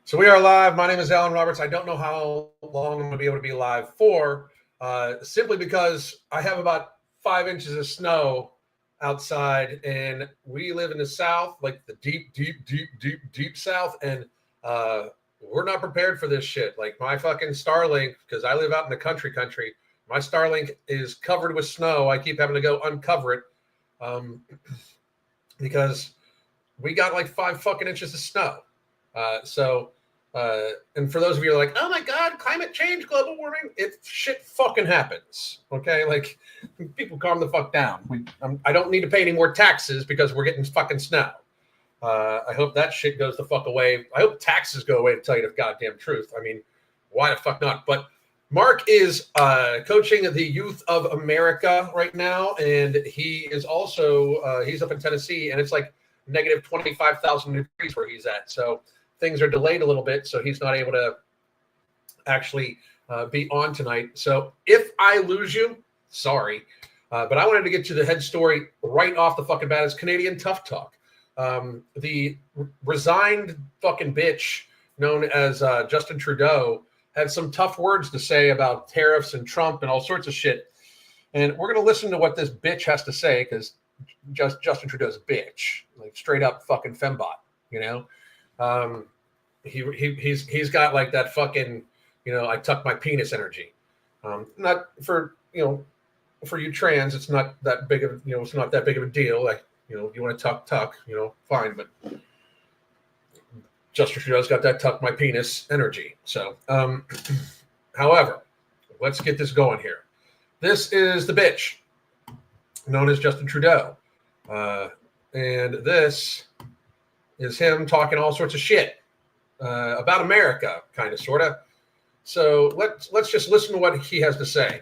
So we are live. My name is Alan Roberts. I don't know how long I'm going to be able to be live for, simply because I have about 5 inches of snow outside, and we live in the South, like the deep South, and we're not prepared for this shit. Like my fucking Starlink, because I live out in the country, my Starlink is covered with snow. I keep having to go uncover it because we got like 5 fucking inches of snow. And for those of you who are like, oh my God, climate change, global warming, shit fucking happens. Okay. Like people calm the fuck down. I don't need to pay any more taxes because we're getting fucking snow. I hope that shit goes the fuck away. I hope taxes go away, to tell you the goddamn truth. I mean, why the fuck not? But Mark is coaching the youth of America right now. And he is also, he's up in Tennessee, and it's like negative 25,000 degrees where he's at. So things are delayed a little bit, so he's not able to actually be on tonight. So if I lose you, sorry. But I wanted to get to the head story right off the fucking bat. Is Canadian Tough Talk. The resigned fucking bitch known as Justin Trudeau had some tough words to say about tariffs and Trump and all sorts of shit. And we're going to listen to what this bitch has to say, because Justin Trudeau's a bitch, like straight up fucking fembot, you know? He's got like that fucking, I tuck my penis energy. Not for, for you trans, it's not that big of, it's not that big of a deal. Like, you want to tuck, fine. But Justin Trudeau's got that tuck my penis energy. So, however, let's get this going here. This is the bitch known as Justin Trudeau. And this is him talking all sorts of shit about America, kind of, sort of. So let's just listen to what he has to say.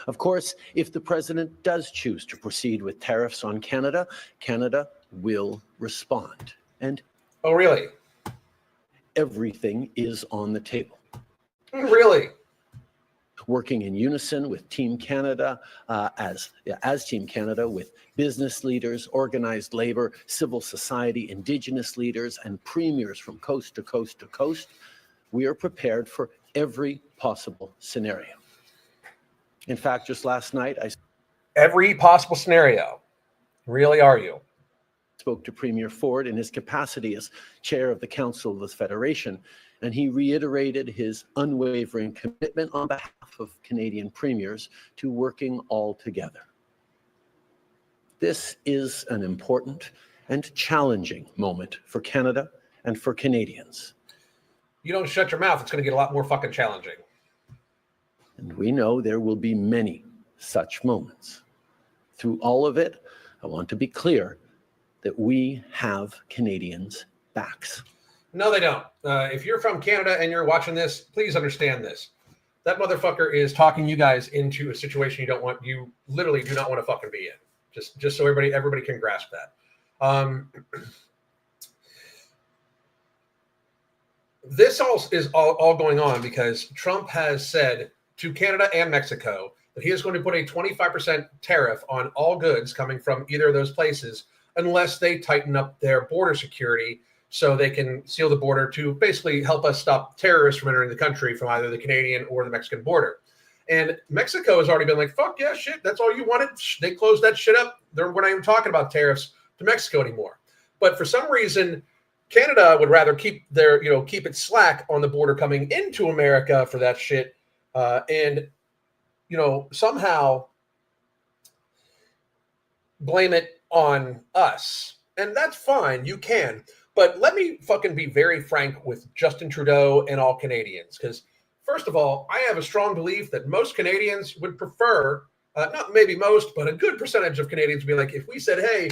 Of course, if the president does choose to proceed with tariffs on Canada, Canada will respond. And oh, really? Everything is on the table. Really? Working in unison with Team Canada, as Team Canada, with business leaders, organized labor, civil society, Indigenous leaders, and premiers from coast to coast to coast, we are prepared for every possible scenario. In fact, just last night, every possible scenario. Really, are you? Spoke to Premier Ford in his capacity as chair of the Council of the Federation, and he reiterated his unwavering commitment on behalf of Canadian premiers to working all together. This is an important and challenging moment for Canada and for Canadians. You don't shut your mouth, it's going to get a lot more fucking challenging. And we know there will be many such moments. Through all of it, I want to be clear that we have Canadians' backs. No, they don't. If you're from Canada and you're watching this, please understand this. That motherfucker is talking you guys into a situation you literally do not want to fucking be in. Just so everybody can grasp that. This is all going on because Trump has said to Canada and Mexico that he is going to put a 25% tariff on all goods coming from either of those places unless they tighten up their border security so they can seal the border to basically help us stop terrorists from entering the country from either the Canadian or the Mexican border. And Mexico has already been like, fuck yeah, shit, that's all you wanted. They closed that shit up. We're not even talking about tariffs to Mexico anymore. But for some reason, Canada would rather keep it slack on the border coming into America for that shit. And somehow blame it on us. And that's fine. You can. But let me fucking be very frank with Justin Trudeau and all Canadians. Because first of all, I have a strong belief that most Canadians would prefer, not maybe most, but a good percentage of Canadians would be like, if we said, hey,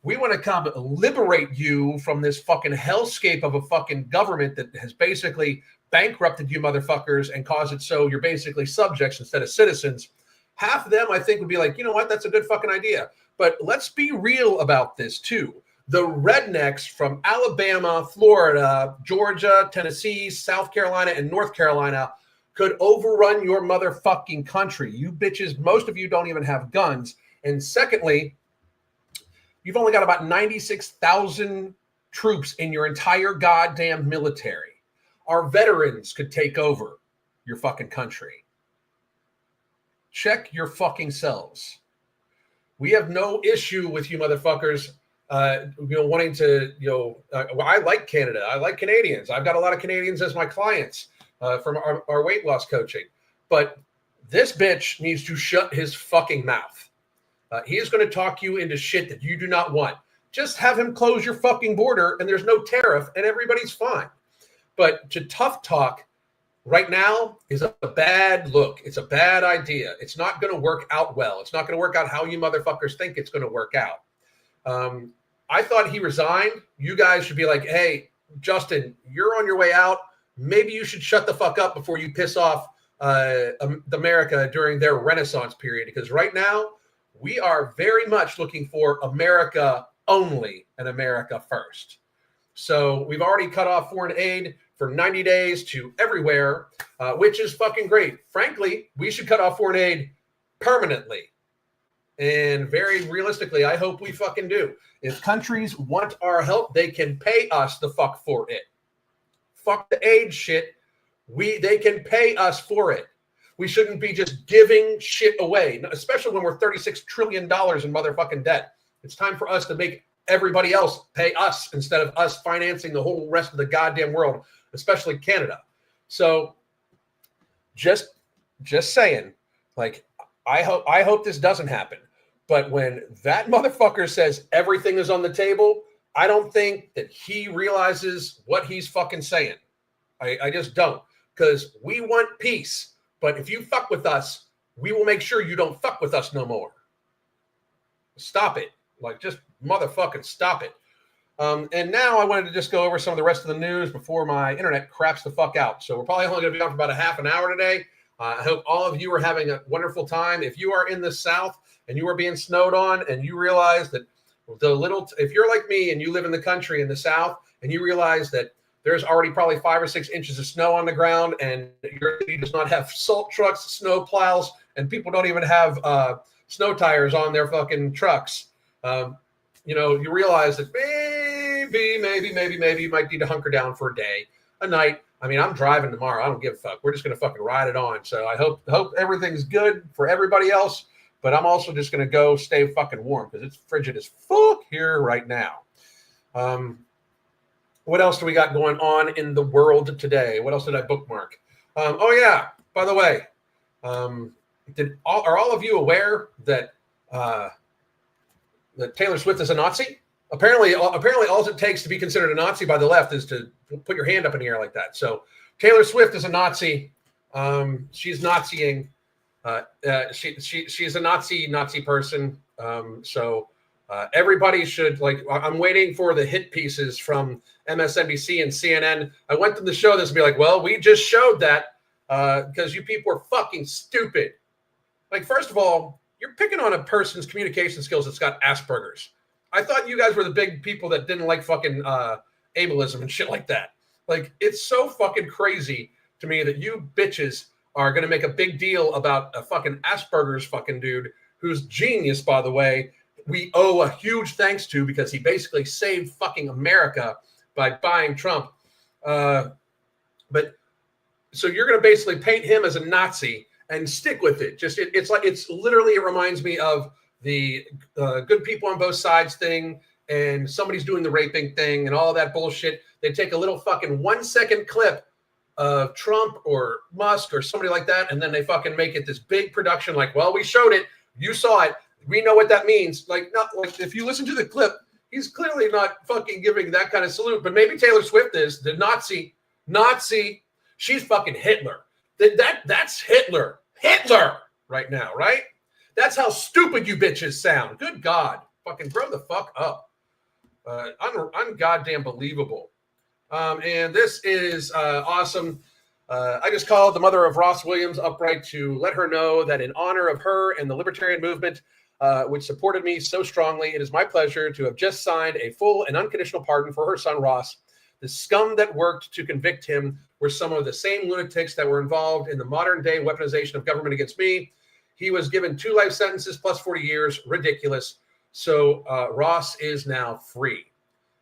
we want to come liberate you from this fucking hellscape of a fucking government that has basically bankrupted you motherfuckers and caused it so you're basically subjects instead of citizens. Half of them, I think, would be like, you know what, that's a good fucking idea. But let's be real about this, too. The rednecks from Alabama, Florida, Georgia, Tennessee, South Carolina, and North Carolina could overrun your motherfucking country. You bitches, most of you don't even have guns. And secondly, you've only got about 96,000 troops in your entire goddamn military. Our veterans could take over your fucking country. Check your fucking selves. We have no issue with you motherfuckers, wanting to, I like Canada. I like Canadians. I've got a lot of Canadians as my clients from our weight loss coaching. But this bitch needs to shut his fucking mouth. He is going to talk you into shit that you do not want. Just have him close your fucking border and there's no tariff and everybody's fine. But to tough talk right now is a bad look. It's a bad idea. It's not going to work out well. It's not going to work out how you motherfuckers think it's going to work out. I thought he resigned. You guys should be like, hey, Justin, you're on your way out. Maybe you should shut the fuck up before you piss off America during their Renaissance period. Because right now, we are very much looking for America only and America first. So we've already cut off foreign aid for 90 days to everywhere, which is fucking great. Frankly, we should cut off foreign aid permanently. And very realistically, I hope we fucking do. If countries want our help, they can pay us the fuck for it. Fuck the aid shit. They can pay us for it. We shouldn't be just giving shit away, especially when we're $36 trillion in motherfucking debt. It's time for us to make everybody else pay us instead of us financing the whole rest of the goddamn world, especially Canada. So just saying, like, I hope this doesn't happen. But when that motherfucker says everything is on the table, I don't think that he realizes what he's fucking saying. I just don't. Because we want peace. But if you fuck with us, we will make sure you don't fuck with us no more. Stop it. Like, just motherfucking stop it. And now I wanted to just go over some of the rest of the news before my internet craps the fuck out. So we're probably only going to be on for about a half an hour today. I hope all of you are having a wonderful time. If you are in the South and you are being snowed on and you realize that if you're like me and you live in the country in the South and you realize that there's already probably 5 or 6 inches of snow on the ground and your city does not have salt trucks, snow plows, and people don't even have snow tires on their fucking trucks. You realize that maybe you might need to hunker down for a day, a night. I mean, I'm driving tomorrow. I don't give a fuck. We're just going to fucking ride it on. So I hope everything's good for everybody else, but I'm also just going to go stay fucking warm because it's frigid as fuck here right now. What else do we got going on in the world today? What else did I bookmark? Oh yeah, by the way, are all of you aware that Taylor Swift is a Nazi? Apparently all it takes to be considered a Nazi by the left is to put your hand up in the air like that. So Taylor Swift is a Nazi. She's Naziing. She's a Nazi person. So everybody should, like, I'm waiting for the hit pieces from MSNBC and CNN. I went to the show this and be like, well, we just showed that because you people are fucking stupid. Like, first of all, you're picking on a person's communication skills that's got Asperger's. I thought you guys were the big people that didn't like fucking ableism and shit like that. Like, it's so fucking crazy to me that you bitches are going to make a big deal about a fucking Asperger's fucking dude who's genius, by the way. We owe a huge thanks to because he basically saved fucking America by buying Trump. But so you're going to basically paint him as a Nazi and stick with it. It reminds me of the good people on both sides thing, and somebody's doing the raping thing and all that bullshit. They take a little fucking 1-second clip of Trump or Musk or somebody like that, and then they fucking make it this big production like, well, we showed it. You saw it. We know what that means. Like, not like if you listen to the clip, he's clearly not fucking giving that kind of salute, but maybe Taylor Swift is the Nazi. She's fucking Hitler. That's Hitler right now, right? That's how stupid you bitches sound. Good God. Fucking grow the fuck up. Ungoddamn believable. And this is awesome. I just called the mother of Ross Williams upright to let her know that in honor of her and the libertarian movement, which supported me so strongly, it is my pleasure to have just signed a full and unconditional pardon for her son, Ross. The scum that worked to convict him were some of the same lunatics that were involved in the modern-day weaponization of government against me. He was given 2 life sentences plus 40 years. Ridiculous. So Ross is now free.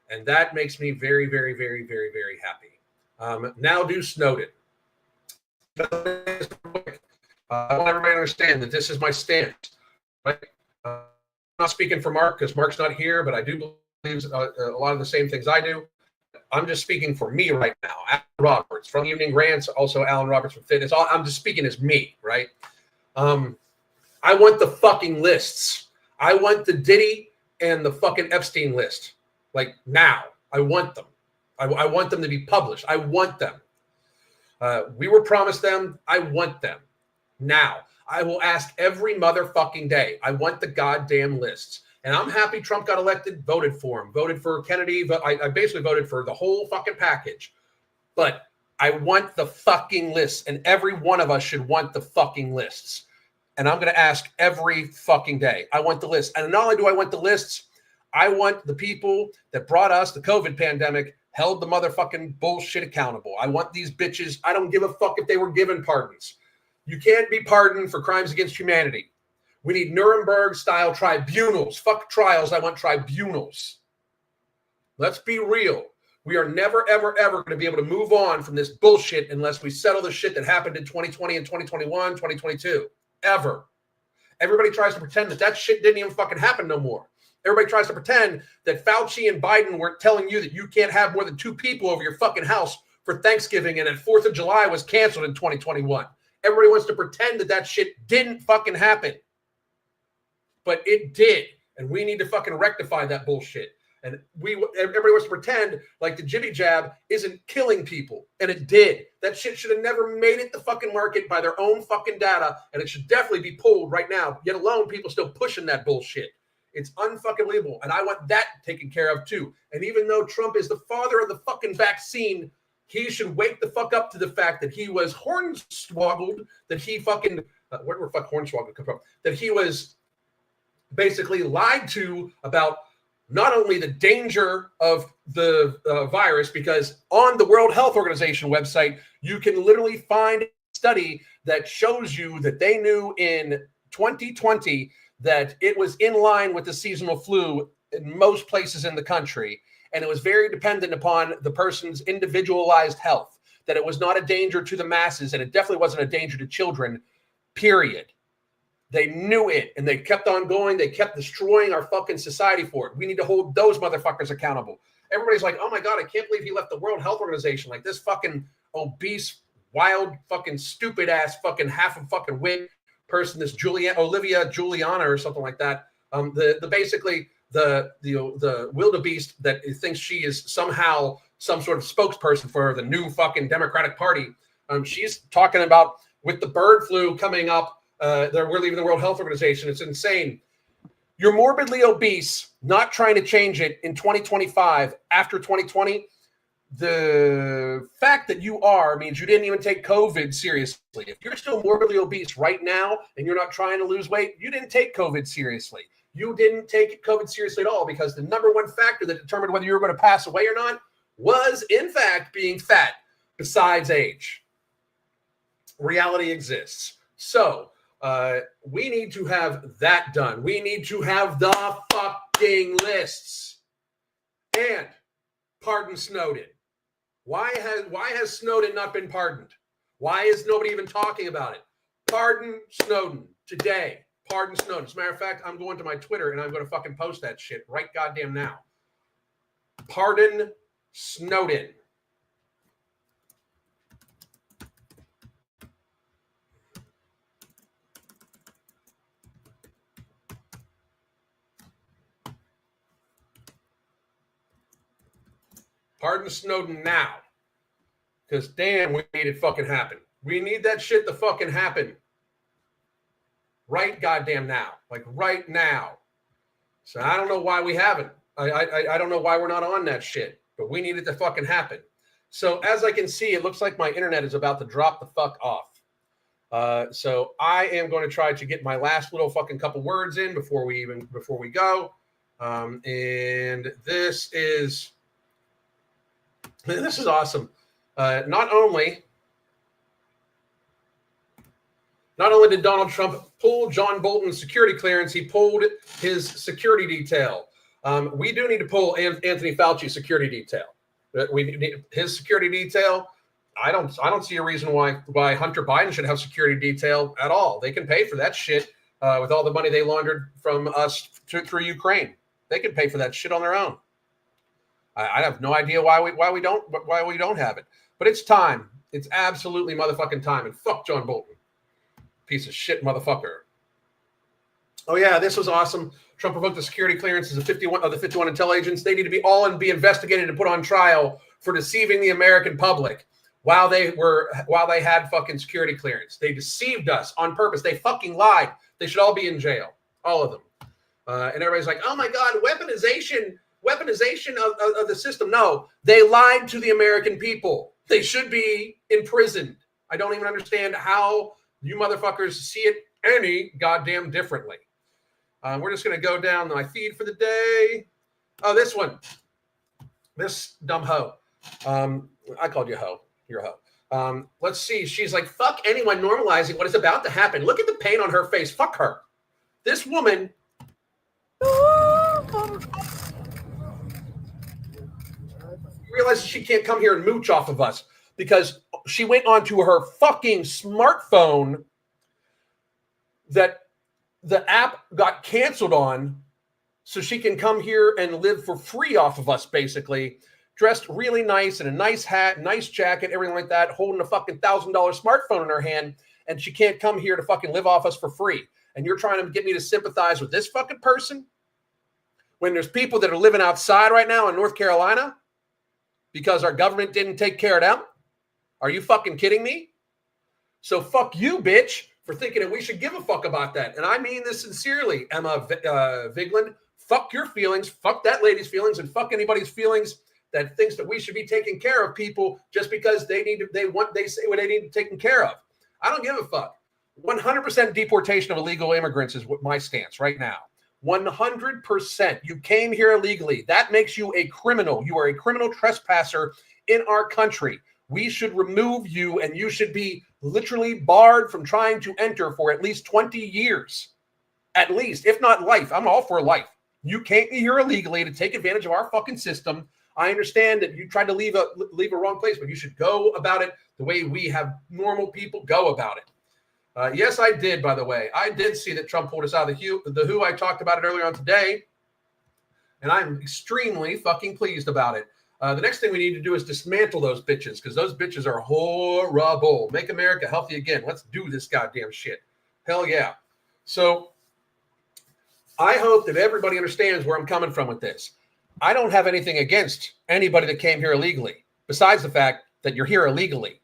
And that makes me very, very, very, very, very happy. Now do Snowden. I want everybody to understand that this is my stance. Right? I'm not speaking for Mark because Mark's not here, but I do believe a lot of the same things I do. I'm just speaking for me right now. Alan Roberts from Evening Rants, also Alan Roberts from Fitness. I'm just speaking as me, right? I want the fucking lists. I want the Diddy and the fucking Epstein list. Like now. I want them. I want them to be published. I want them. We were promised them. I want them. Now. I will ask every motherfucking day. I want the goddamn lists. And I'm happy Trump got elected, voted for him, voted for Kennedy. But I basically voted for the whole fucking package. But I want the fucking lists. And every one of us should want the fucking lists. And I'm going to ask every fucking day. I want the lists. And not only do I want the lists, I want the people that brought us the COVID pandemic held the motherfucking bullshit accountable. I want these bitches. I don't give a fuck if they were given pardons. You can't be pardoned for crimes against humanity. We need Nuremberg-style tribunals. Fuck trials. I want tribunals. Let's be real. We are never, ever, ever going to be able to move on from this bullshit unless we settle the shit that happened in 2020 and 2021, 2022. Ever. Everybody tries to pretend that shit didn't even fucking happen no more. Everybody tries to pretend that Fauci and Biden weren't telling you that you can't have more than 2 people over your fucking house for Thanksgiving and that 4th of July was canceled in 2021. Everybody wants to pretend that shit didn't fucking happen. But it did. And we need to fucking rectify that bullshit. And everybody wants to pretend like the jibby jab isn't killing people. And it did. That shit should have never made it the fucking market by their own fucking data. And it should definitely be pulled right now. Yet alone, people still pushing that bullshit. It's unfucking believable. And I want that taken care of too. And even though Trump is the father of the fucking vaccine, he should wake the fuck up to the fact that he was hornswoggled, that he fucking, where the fuck hornswoggled come from? That he was basically lied to about not only the danger of the virus, because on the World Health Organization website, you can literally find a study that shows you that they knew in 2020 that it was in line with the seasonal flu in most places in the country. And it was very dependent upon the person's individualized health, that it was not a danger to the masses, and it definitely wasn't a danger to children, period. They knew it, and they kept on going. They kept destroying our fucking society for it. We need to hold those motherfuckers accountable. Everybody's like, oh my God, I can't believe he left the World Health Organization. Like this fucking obese, wild, fucking stupid ass fucking half a fucking wig person, this Olivia Juliana or something like that. The wildebeest that thinks she is somehow some sort of spokesperson for the new fucking Democratic Party. She's talking about with the bird flu coming up, we're leaving the World Health Organization. It's insane. You're morbidly obese, not trying to change it in 2025 after 2020. The fact that you are means you didn't even take COVID seriously. If you're still morbidly obese right now and you're not trying to lose weight, you didn't take COVID seriously. You didn't take COVID seriously at all, because the number one factor that determined whether you were going to pass away or not was, in fact, being fat, besides age. Reality exists. So we need to have that done. We need to have the fucking lists. And pardon Snowden. Why has Snowden not been pardoned? Why is nobody even talking about it? Pardon Snowden today. Pardon Snowden. As a matter of fact, I'm going to my Twitter and I'm going to fucking post that shit right goddamn now. Pardon Snowden. Pardon Snowden now. Because damn, we need it fucking happen. We need that shit to fucking happen. Right goddamn now. Like right now. So I don't know why we haven't. I don't know why we're not on that shit. But we need it to fucking happen. So as I can see, it looks like my internet is about to drop the fuck off. So I am going to try to get my last little fucking couple words in before we go. And this is awesome. Not only did Donald Trump pull John Bolton's security clearance, he pulled his security detail. We do need to pull Anthony Fauci's security detail. We need his security detail. I don't see a reason why Hunter Biden should have security detail at all. They can pay for that shit with all the money they laundered from us through Ukraine. They can pay for that shit on their own. I have no idea why we don't have it. But it's time. It's absolutely motherfucking time. And fuck John Bolton, piece of shit motherfucker. Oh yeah, this was awesome. Trump revoked the security clearances of 51 intel agents. They need to be investigated and put on trial for deceiving the American public while they had fucking security clearance. They deceived us on purpose. They fucking lied. They should all be in jail, all of them. And everybody's like, oh my God, weaponization of the system. No, they lied to the American people. They should be imprisoned. I don't even understand how you motherfuckers see it any goddamn differently. We're just going to go down my feed for the day. Oh, this one. This dumb hoe. I called you hoe. You're a hoe. Let's see. She's like, fuck anyone normalizing what is about to happen. Look at the pain on her face. Fuck her. This woman realizes she can't come here and mooch off of us because she went onto her fucking smartphone that the app got canceled on so she can come here and live for free off of us, basically, dressed really nice in a nice hat, nice jacket, everything like that, holding a fucking $1,000 smartphone in her hand, and she can't come here to fucking live off us for free. And you're trying to get me to sympathize with this fucking person when there's people that are living outside right now in North Carolina because our government didn't take care of them? Are you fucking kidding me? So fuck you, bitch, for thinking that we should give a fuck about that. And I mean this sincerely, Emma Vigeland. Fuck your feelings, fuck that lady's feelings, and fuck anybody's feelings that thinks that we should be taking care of people just because they say what they need taken care of. I don't give a fuck. 100% deportation of illegal immigrants is what my stance right now. 100%. You came here illegally. That makes you a criminal. You are a criminal trespasser in our country. We should remove you, and you should be literally barred from trying to enter for at least 20 years. At least, if not life. I'm all for life. You can't be here illegally to take advantage of our fucking system. I understand that you tried to leave a wrong place, but you should go about it the way we have normal people go about it. Yes, I did, by the way. I did see that Trump pulled us out of the WHO. I talked about it earlier on today, and I'm extremely fucking pleased about it. The next thing we need to do is dismantle those bitches, because those bitches are horrible. Make America healthy again. Let's do this goddamn shit. Hell yeah. So I hope that everybody understands where I'm coming from with this. I don't have anything against anybody that came here illegally, besides the fact that you're here illegally.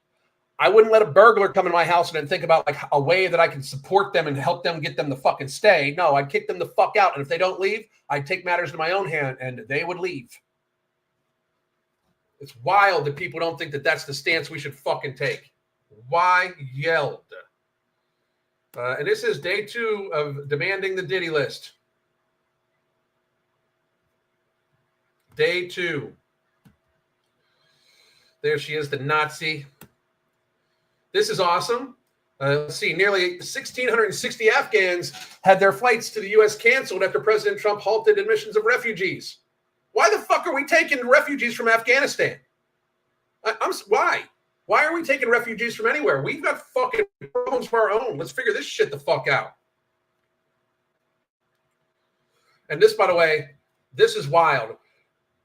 I wouldn't let a burglar come in my house and then think about like a way that I can support them and help them get them to fucking stay. No, I'd kick them the fuck out. And if they don't leave, I'd take matters into my own hand and they would leave. It's wild that people don't think that that's the stance we should fucking take. Why yelled? And this is day 2 of demanding the Diddy list. Day 2. There she is, the Nazi. This is awesome. Let's see, nearly 1,660 Afghans had their flights to the U.S. canceled after President Trump halted admissions of refugees. Why the fuck are we taking refugees from Afghanistan? Why? Why are we taking refugees from anywhere? We've got fucking problems of our own. Let's figure this shit the fuck out. And this, by the way, this is wild.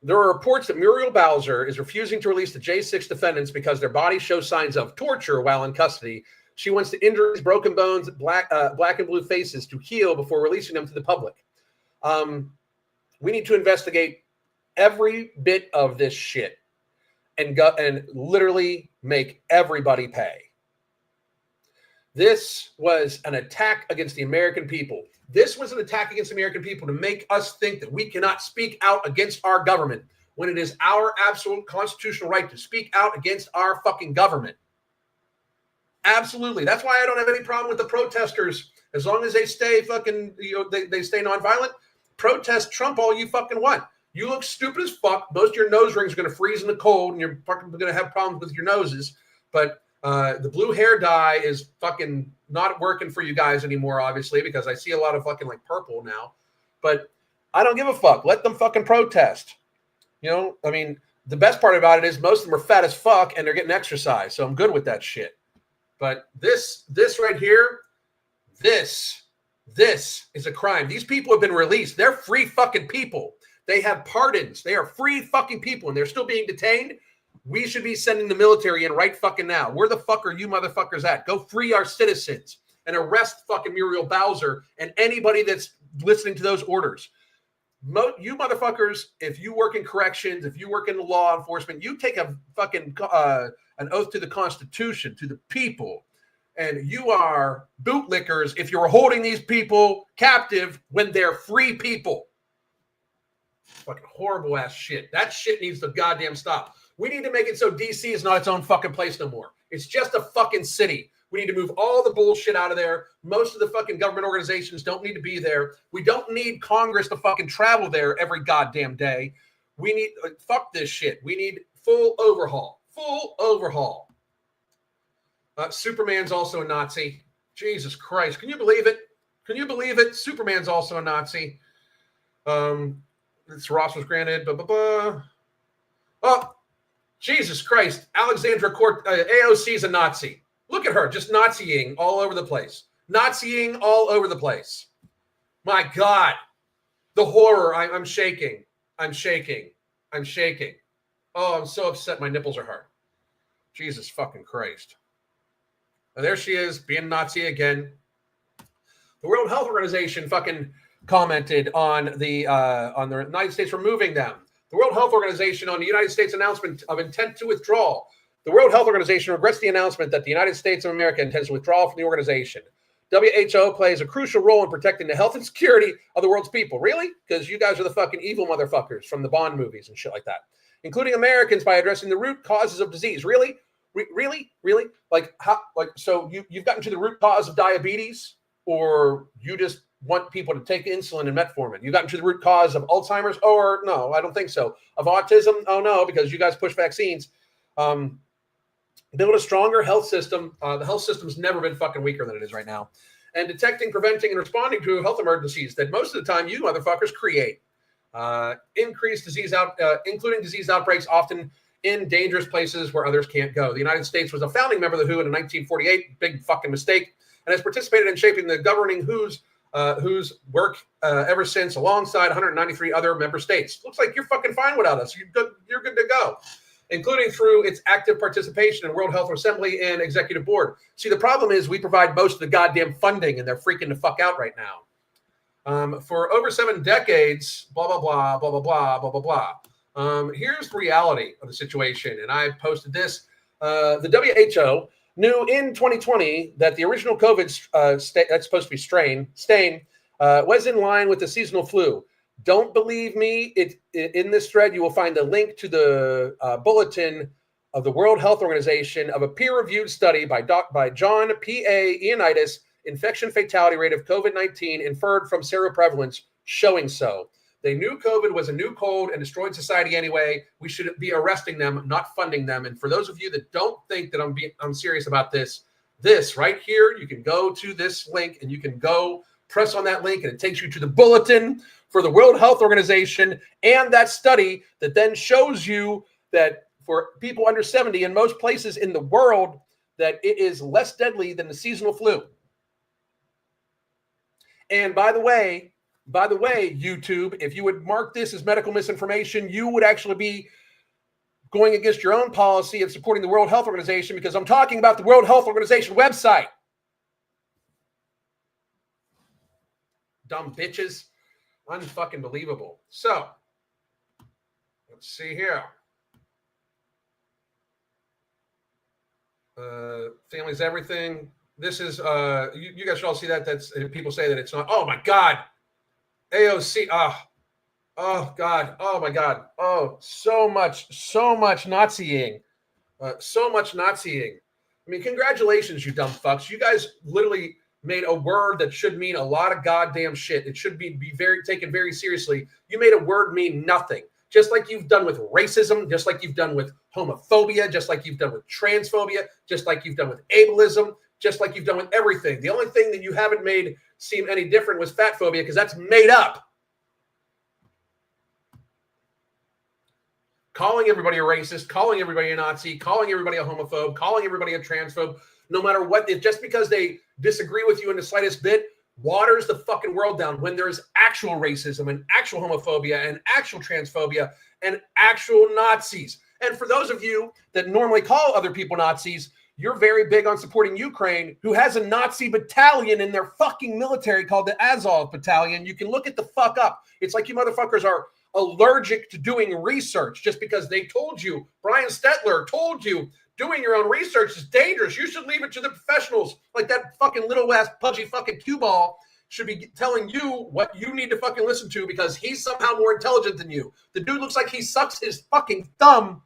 There are reports that Muriel Bowser is refusing to release the J6 defendants because their bodies show signs of torture while in custody. She wants the injuries, broken bones, black and blue faces to heal before releasing them to the public. We need to investigate every bit of this shit and literally make everybody pay. This was an attack against the American people. This was an attack against American people to make us think that we cannot speak out against our government when it is our absolute constitutional right to speak out against our fucking government. Absolutely. That's why I don't have any problem with the protesters. As long as they stay fucking, they stay nonviolent, protest Trump all you fucking want. You look stupid as fuck. Most of your nose rings are going to freeze in the cold and you're fucking going to have problems with your noses. But the blue hair dye is fucking not working for you guys anymore, obviously, because I see a lot of fucking like purple now. But I don't give a fuck. Let them fucking protest. You know, I mean, the best part about it is most of them are fat as fuck and they're getting exercise. So I'm good with that shit. But this right here, this is a crime. These people have been released. They're free fucking people. They have pardons. They are free fucking people and they're still being detained. We should be sending the military in right fucking now. Where the fuck are you motherfuckers at? Go free our citizens and arrest fucking Muriel Bowser and anybody that's listening to those orders. You motherfuckers, if you work in corrections, if you work in the law enforcement, you take a fucking an oath to the Constitution, to the people, and you are bootlickers if you're holding these people captive when they're free people. Fucking horrible ass shit. That shit needs to goddamn stop. We need to make it so DC is not its own fucking place no more. It's just a fucking city. We need to move all the bullshit out of there. Most of the fucking government organizations don't need to be there. We don't need Congress to fucking travel there every goddamn day. We need, fuck this shit. We need full overhaul. Full overhaul. Superman's also a Nazi. Jesus Christ. Can you believe it? Can you believe it? Superman's also a Nazi. This Ross was granted. Blah, blah, blah. Oh, Jesus Christ. Alexandra AOC is a Nazi. Look at her, just Naziing all over the place. Naziing all over the place. My God. The horror. I'm shaking. I'm shaking. I'm shaking. Oh, I'm so upset. My nipples are hard. Jesus fucking Christ. And there she is, being Nazi again. The World Health Organization fucking commented on the United States removing them. The World Health Organization on the United States announcement of intent to withdraw. The World Health Organization regrets the announcement that the United States of America intends to withdraw from the organization. WHO plays a crucial role in protecting the health and security of the world's people. Really? Because you guys are the fucking evil motherfuckers from the Bond movies and shit like that. Including Americans by addressing the root causes of disease. Really? Really? Like, how? Like, so you've gotten to the root cause of diabetes, or you just want people to take insulin and metformin? You gotten to the root cause of Alzheimer's? Or no, I don't think so. Of autism? Oh no, because you guys push vaccines. Build a stronger health system. The health system's never been fucking weaker than it is right now. And detecting, preventing, and responding to health emergencies that most of the time you motherfuckers create. Increased disease including disease outbreaks often in dangerous places where others can't go. The United States was a founding member of the WHO in 1948. Big fucking mistake. And has participated in shaping the governing WHO's work ever since, alongside 193 other member states. Looks like you're fucking fine without us. You're good to go. Including through its active participation in World Health Assembly and Executive Board. See, the problem is we provide most of the goddamn funding, and they're freaking the fuck out right now. For over 7 decades, blah, blah, blah, blah, blah, blah, blah, blah, blah. Here's the reality of the situation, and I posted this. The WHO knew in 2020 that the original COVID that's supposed to be stain was in line with the seasonal flu. Don't believe me? In this thread, you will find a link to the bulletin of the World Health Organization of a peer-reviewed study by John P.A. Ioannidis, infection fatality rate of COVID-19 inferred from seroprevalence, showing so. They knew COVID was a new cold and destroyed society anyway. We should be arresting them, not funding them. And for those of you that don't think that I'm serious about this right here, you can go to this link and you can go press on that link and it takes you to the bulletin for the World Health Organization and that study that then shows you that for people under 70 in most places in the world, that it is less deadly than the seasonal flu. And by the way, YouTube, if you would mark this as medical misinformation, you would actually be going against your own policy of supporting the World Health Organization, because I'm talking about the World Health Organization website. Dumb bitches. Unfucking believable. So, let's see here. Family's everything. This is, you guys should all see that. That's, people say that it's not. Oh my God. AOC. Oh God. Oh my God. Oh, so much Naziing. So much Naziing. I mean, congratulations, you dumb fucks. You guys literally made a word that should mean a lot of goddamn shit. It should be very taken very seriously. You made a word mean nothing. Just like you've done with racism, just like you've done with homophobia, just like you've done with transphobia, just like you've done with ableism, just like you've done with everything. The only thing that you haven't made seem any different was fat phobia, because that's made up. calling everybody a racist, calling everybody a Nazi, calling everybody a homophobe, calling everybody a transphobe, no matter what, just because they disagree with you in the slightest bit, waters the fucking world down when there's actual racism and actual homophobia and actual transphobia and actual Nazis. And for those of you that normally call other people Nazis, you're very big on supporting Ukraine, who has a Nazi battalion in their fucking military called the Azov Battalion. You can look it the fuck up. It's like you motherfuckers are allergic to doing research just because they told you, Brian Stetler told you, doing your own research is dangerous. You should leave it to the professionals. Like that fucking little ass pudgy fucking cue ball should be telling you what you need to fucking listen to because he's somehow more intelligent than you. The dude looks like he sucks his fucking thumb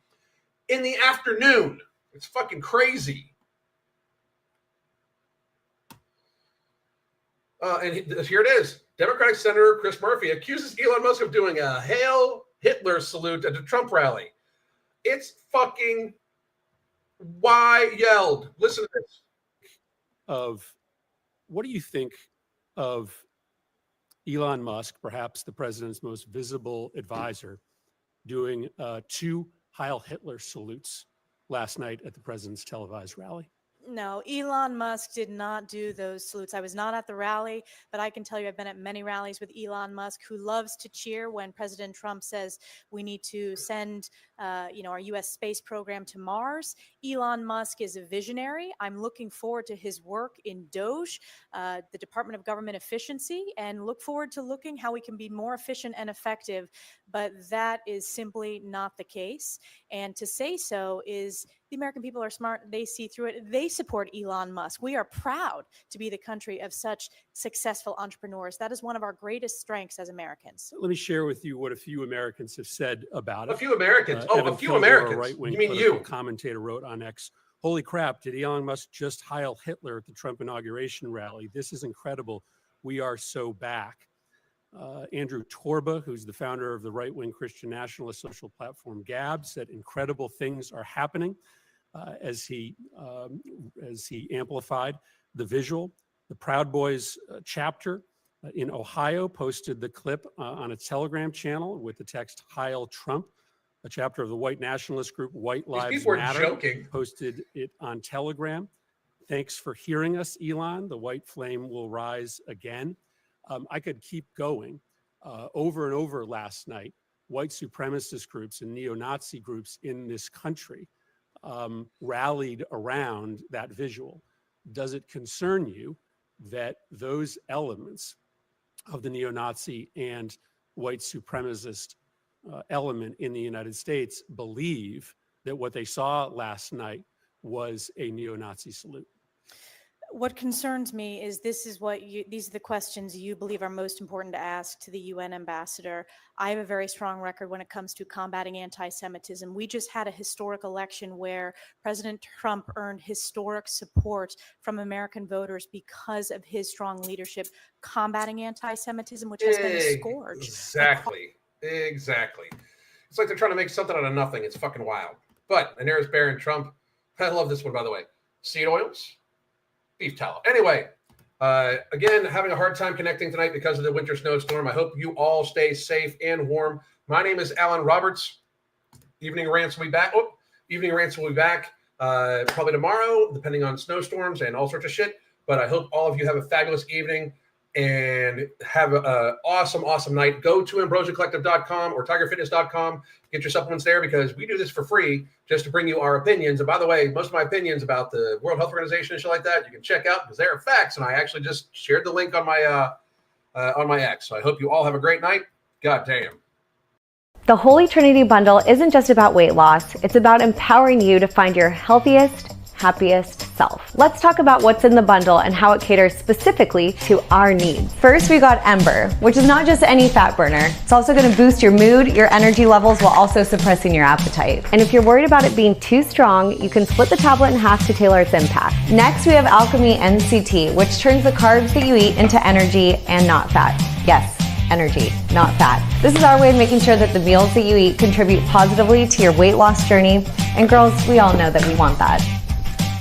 in the afternoon. It's fucking crazy. And here it is. Democratic Senator Chris Murphy accuses Elon Musk of doing a Hail Hitler salute at a Trump rally. It's fucking wild. Listen to this. What do you think of Elon Musk, perhaps the president's most visible advisor, doing 2 Heil Hitler salutes last night at the president's televised rally? No, Elon Musk did not do those salutes. I was not at the rally, but I can tell you I've been at many rallies with Elon Musk, who loves to cheer when President Trump says we need to send our U.S. space program to Mars. Elon Musk is a visionary. I'm looking forward to his work in DOGE, the Department of Government Efficiency, and look forward to looking how we can be more efficient and effective. But that is simply not the case. And to say so is the American people are smart. They see through it. They support Elon Musk. We are proud to be the country of such successful entrepreneurs. That is one of our greatest strengths as Americans. Let me share with you what a few Americans have said about it. A few Americans. Evan A few Kilgore, Americans. a right-wing You mean political you? commentator, wrote on X, "Holy crap, did Elon Musk just Heil Hitler at the Trump inauguration rally? This is incredible. We are so back." Andrew Torba, who's the founder of the right-wing Christian nationalist social platform Gab, said incredible things are happening as he amplified the visual. The Proud Boys chapter in Ohio posted the clip on its Telegram channel with the text "Heil Trump." A chapter of the white nationalist group White Lives Matter posted it on Telegram. "Thanks for hearing us, Elon. The white flame will rise again." I could keep going. Over and over last night, white supremacist groups and neo-Nazi groups in this country rallied around that visual. Does it concern you that those elements of the neo-Nazi and white supremacist element in the United States believe that what they saw last night was a neo-Nazi salute? What concerns me is these are the questions you believe are most important to ask to the UN ambassador. I have a very strong record when it comes to combating anti-Semitism. We just had a historic election where President Trump earned historic support from American voters because of his strong leadership combating anti-Semitism, which has been a scourge. Exactly. It's like they're trying to make something out of nothing. It's fucking wild. But, and there's Barron Trump. I love this one, by the way. Seed oils, beef tallow. Anyway, again, having a hard time connecting tonight because of the winter snowstorm. I hope you all stay safe and warm. My name is Alan Roberts. Evening Rants will be back. Probably tomorrow, depending on snowstorms and all sorts of shit. But I hope all of you have a fabulous evening and have an awesome night. Go to ambrosiacollective.com or tigerfitness.com. Get your supplements there because we do this for free just to bring you our opinions. And by the way, most of my opinions about the World Health Organization and shit like that, you can check out because they're facts. And I actually just shared the link on my X. So I hope you all have a great night. God damn. The Holy Trinity Bundle isn't just about weight loss. It's about empowering you to find your healthiest, happiest self. Let's talk about what's in the bundle and how it caters specifically to our needs. First, we got Ember, which is not just any fat burner. It's also going to boost your mood, your energy levels, while also suppressing your appetite. And if you're worried about it being too strong, you can split the tablet in half to tailor its impact. Next, we have Alchemy NCT, which turns the carbs that you eat into energy and not fat. Yes, energy, not fat. This is our way of making sure that the meals that you eat contribute positively to your weight loss journey. And girls, we all know that we want that.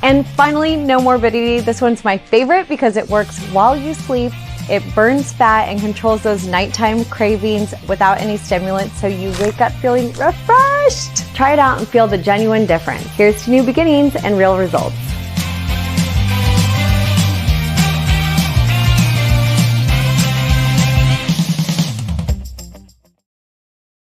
And finally, no morbidity. This one's my favorite because it works while you sleep. It burns fat and controls those nighttime cravings without any stimulants, so you wake up feeling refreshed. crushed. Try it out and feel the genuine difference. Here's to new beginnings and real results.